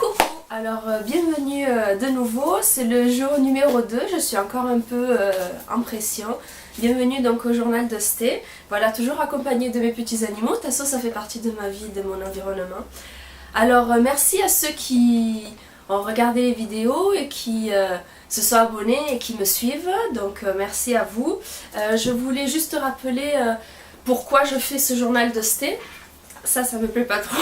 Coucou, alors bienvenue de nouveau, c'est le jour numéro 2, je suis encore un peu en pression. Bienvenue donc au journal de Sté, voilà, toujours accompagnée de mes petits animaux. Tasso, ça fait partie de ma vie, de mon environnement. Alors merci à ceux qui ont regardé les vidéos et qui se sont abonnés et qui me suivent, donc merci à vous. Je voulais juste rappeler pourquoi je fais ce journal de Sté, ça me plaît pas trop.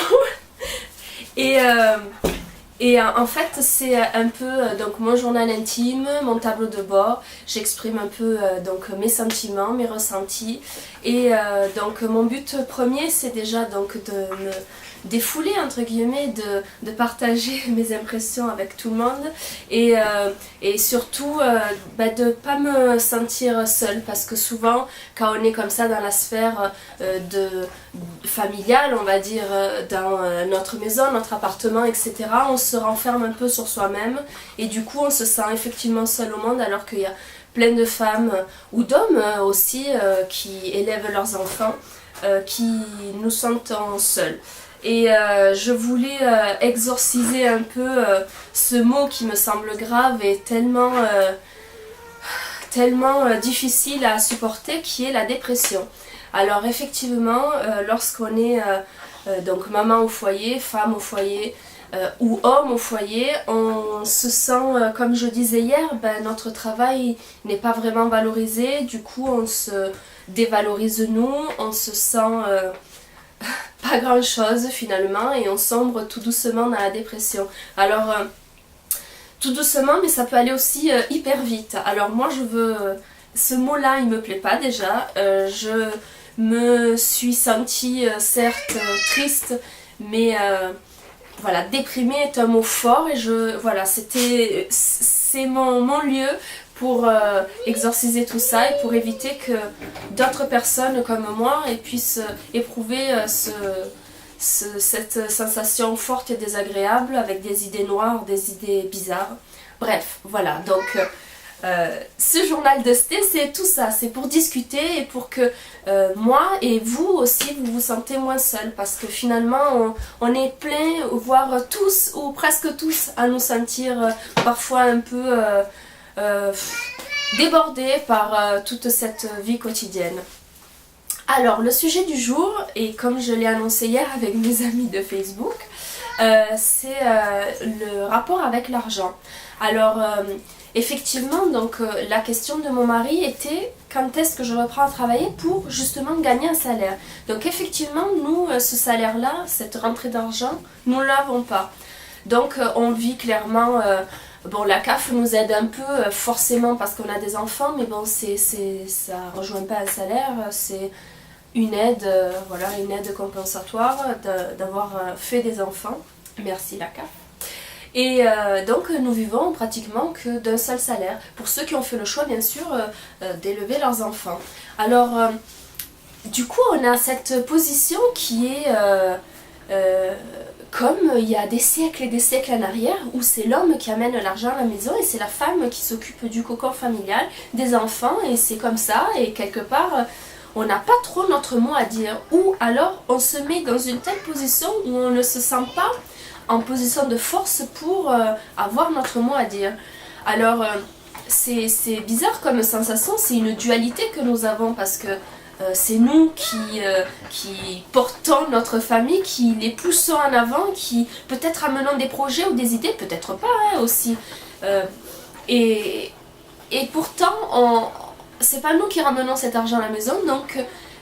Et en fait c'est un peu donc mon journal intime, mon tableau de bord, j'exprime un peu donc mes sentiments, mes ressentis et donc mon but premier c'est déjà donc de me défouler entre guillemets, de partager mes impressions avec tout le monde et surtout de ne pas me sentir seule, parce que souvent quand on est comme ça dans la sphère familiale, on va dire, dans notre maison, notre appartement, etc., on se renferme un peu sur soi-même et du coup on se sent effectivement seul au monde, alors qu'il y a plein de femmes ou d'hommes aussi qui élèvent leurs enfants, qui nous sentons seuls. Et je voulais exorciser un peu ce mot qui me semble grave et tellement difficile à supporter, qui est la dépression. Alors effectivement, lorsqu'on est donc maman au foyer, femme au foyer ou homme au foyer, on se sent, comme je disais hier, notre travail n'est pas vraiment valorisé, du coup on se dévalorise nous, on se sent pas grand chose finalement et on sombre tout doucement dans la dépression. Alors tout doucement, mais ça peut aller aussi hyper vite. Alors moi je veux, ce mot là il me plaît pas déjà, je me suis sentie certes triste, mais voilà, déprimée est un mot fort et voilà, c'est mon lieu pour exorciser tout ça et pour éviter que d'autres personnes comme moi puissent éprouver cette sensation forte et désagréable avec des idées noires, des idées bizarres. Bref, voilà, donc ce journal de Sté, c'est tout ça, c'est pour discuter et pour que moi et vous aussi vous vous sentez moins seul, parce que finalement on est plein, voire tous ou presque tous, à nous sentir parfois un peu débordés par toute cette vie quotidienne. Alors le sujet du jour, et comme je l'ai annoncé hier avec mes amis de Facebook, c'est le rapport avec l'argent. Alors effectivement, donc la question de mon mari était quand est-ce que je reprends à travailler pour justement gagner un salaire. Donc effectivement, nous, ce salaire-là, cette rentrée d'argent, nous ne l'avons pas. Donc on vit clairement, bon, la CAF nous aide un peu forcément parce qu'on a des enfants, mais bon, ça rejoint pas un salaire, c'est une aide, voilà, une aide compensatoire d'avoir fait des enfants. Merci la CAF. Et donc nous vivons pratiquement que d'un seul salaire, pour ceux qui ont fait le choix bien sûr d'élever leurs enfants. Alors du coup on a cette position qui est comme il y a des siècles et des siècles en arrière, où c'est l'homme qui amène l'argent à la maison et c'est la femme qui s'occupe du cocon familial, des enfants, et c'est comme ça, et quelque part on n'a pas trop notre mot à dire, ou alors on se met dans une telle position où on ne se sent pas en position de force pour avoir notre mot à dire. Alors c'est bizarre comme sensation, c'est une dualité que nous avons, parce que c'est nous qui portons notre famille, qui les poussons en avant, qui peut-être amenons des projets ou des idées, peut-être pas hein, aussi. Et pourtant, c'est pas nous qui ramenons cet argent à la maison, donc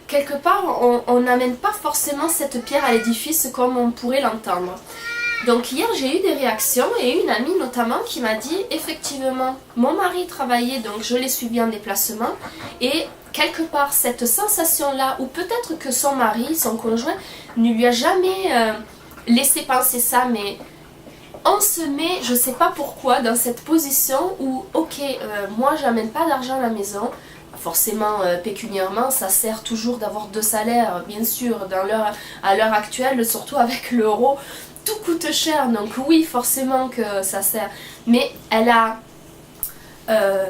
quelque part on n'amène pas forcément cette pierre à l'édifice comme on pourrait l'entendre. Donc hier j'ai eu des réactions et une amie notamment qui m'a dit effectivement mon mari travaillait, donc je l'ai suivi en déplacement, et quelque part cette sensation là, ou peut-être que son mari, son conjoint ne lui a jamais laissé penser ça, mais on se met, je sais pas pourquoi, dans cette position où ok, moi j'amène pas d'argent à la maison. Forcément, pécuniairement, ça sert toujours d'avoir deux salaires, bien sûr, à l'heure actuelle, surtout avec l'euro, tout coûte cher, donc oui, forcément que ça sert. Mais elle a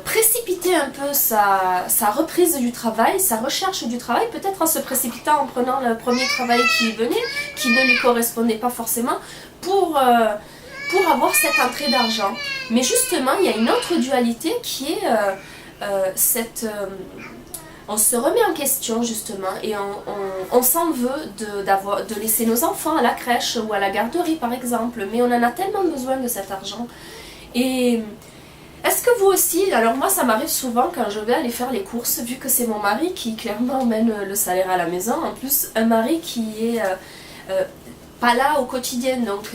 précipité un peu sa reprise du travail, sa recherche du travail, peut-être en se précipitant en prenant le premier travail qui venait, qui ne lui correspondait pas forcément, pour pour avoir cette entrée d'argent. Mais justement, il y a une autre dualité qui est on se remet en question justement et on s'en veut de laisser nos enfants à la crèche ou à la garderie par exemple, mais on en a tellement besoin de cet argent. Et est-ce que vous aussi, alors moi ça m'arrive souvent quand je vais aller faire les courses, vu que c'est mon mari qui clairement mène le salaire à la maison, en plus un mari qui est pas là au quotidien, donc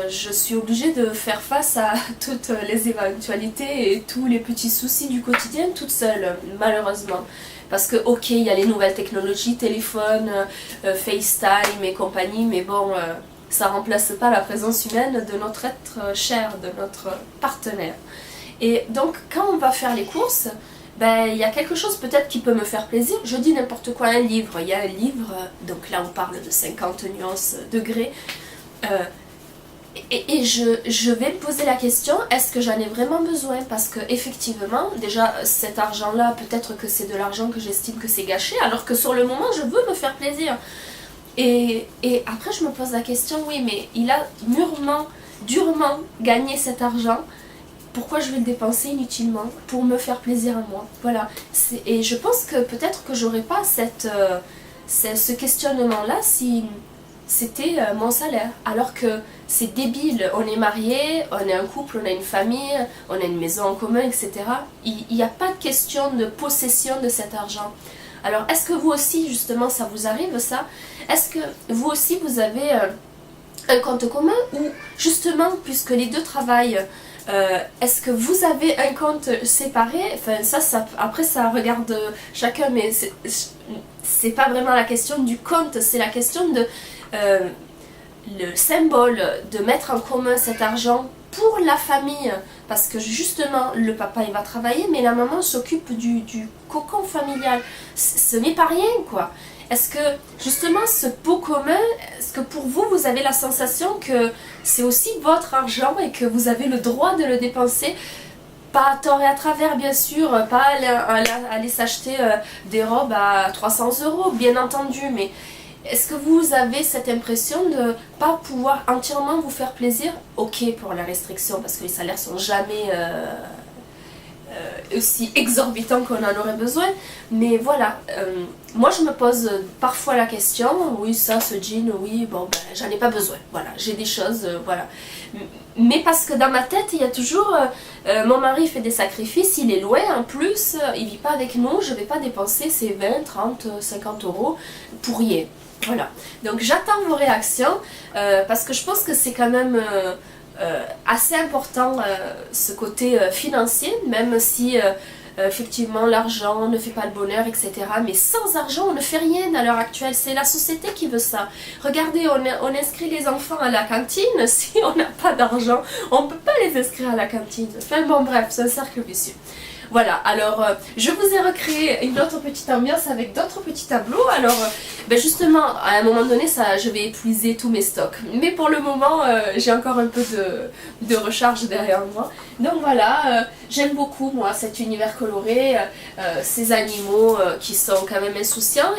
je suis obligée de faire face à toutes les éventualités et tous les petits soucis du quotidien toute seule, malheureusement. Parce que ok, il y a les nouvelles technologies, téléphone, FaceTime et compagnie, mais bon, ça remplace pas la présence humaine de notre être cher, de notre partenaire. Et donc quand on va faire les courses, ben, il y a quelque chose peut-être qui peut me faire plaisir. Je dis n'importe quoi, un livre. Il y a un livre, donc là on parle de 50 nuances degrés. Et je vais me poser la question, est-ce que j'en ai vraiment besoin? Parce que effectivement, déjà cet argent-là, peut-être que c'est de l'argent que j'estime que c'est gâché, alors que sur le moment je veux me faire plaisir. Et après je me pose la question, oui mais il a durement gagné cet argent. Pourquoi je vais le dépenser inutilement pour me faire plaisir à moi? Voilà. Et je pense que peut-être que j'aurais pas ce questionnement-là si c'était mon salaire. Alors que c'est débile. On est mariés, on est un couple, on a une famille, on a une maison en commun, etc. Il n'y a pas de question de possession de cet argent. Alors est-ce que vous aussi, justement, ça vous arrive ça? Est-ce que vous aussi, vous avez un compte commun ou justement, puisque les deux travaillent, est-ce que vous avez un compte séparé? Enfin ça après ça regarde chacun, mais c'est pas vraiment la question du compte, c'est la question de le symbole de mettre en commun cet argent pour la famille, parce que justement le papa il va travailler mais la maman s'occupe du cocon familial. Ce n'est pas rien quoi. Est-ce que justement ce pot commun, est-ce que pour vous, vous avez la sensation que c'est aussi votre argent et que vous avez le droit de le dépenser? Pas à tort et à travers bien sûr, pas aller s'acheter des robes à 300 €, bien entendu, mais est-ce que vous avez cette impression de pas pouvoir entièrement vous faire plaisir? Ok pour la restriction parce que les salaires sont jamais aussi exorbitant qu'on en aurait besoin, mais voilà, moi je me pose parfois la question, oui ça, ce jean, oui bon ben j'en ai pas besoin, voilà, j'ai des choses, voilà, mais parce que dans ma tête il y a toujours, mon mari fait des sacrifices, il est loin en plus, il vit pas avec nous, je vais pas dépenser ces 20, 30, 50 € pour rien, voilà, donc j'attends vos réactions, parce que je pense que c'est quand même assez important ce côté financier, même si effectivement l'argent ne fait pas le bonheur, etc. Mais sans argent on ne fait rien à l'heure actuelle, c'est la société qui veut ça. Regardez, on inscrit les enfants à la cantine, si on n'a pas d'argent on ne peut pas les inscrire à la cantine. Enfin bon bref, c'est un cercle vicieux. Voilà, alors je vous ai recréé une autre petite ambiance avec d'autres petits tableaux. Alors ben justement, à un moment donné, je vais épuiser tous mes stocks. Mais pour le moment, j'ai encore un peu de recharge derrière moi. Donc voilà, j'aime beaucoup moi cet univers coloré, ces animaux qui sont quand même insouciants.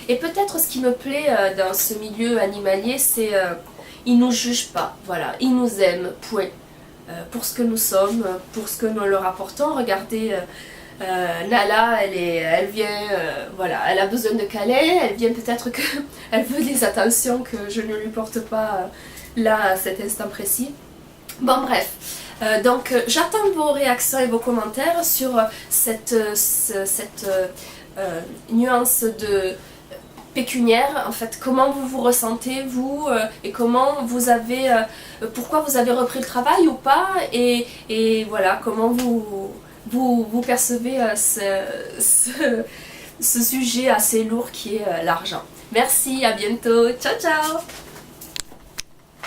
Et peut-être ce qui me plaît dans ce milieu animalier, c'est ils nous jugent pas, voilà, ils nous aiment, point. Pour ce que nous sommes, pour ce que nous leur apportons. Regardez, Nala, elle vient, voilà, elle a besoin de câlins, elle vient peut-être qu'elle veut des attentions que je ne lui porte pas là à cet instant précis. Bon bref, donc j'attends vos réactions et vos commentaires sur cette nuance de pécuniaire, en fait, comment vous vous ressentez vous et comment vous avez, pourquoi vous avez repris le travail ou pas et voilà, comment vous percevez ce sujet assez lourd qui est l'argent. Merci, à bientôt, ciao ciao.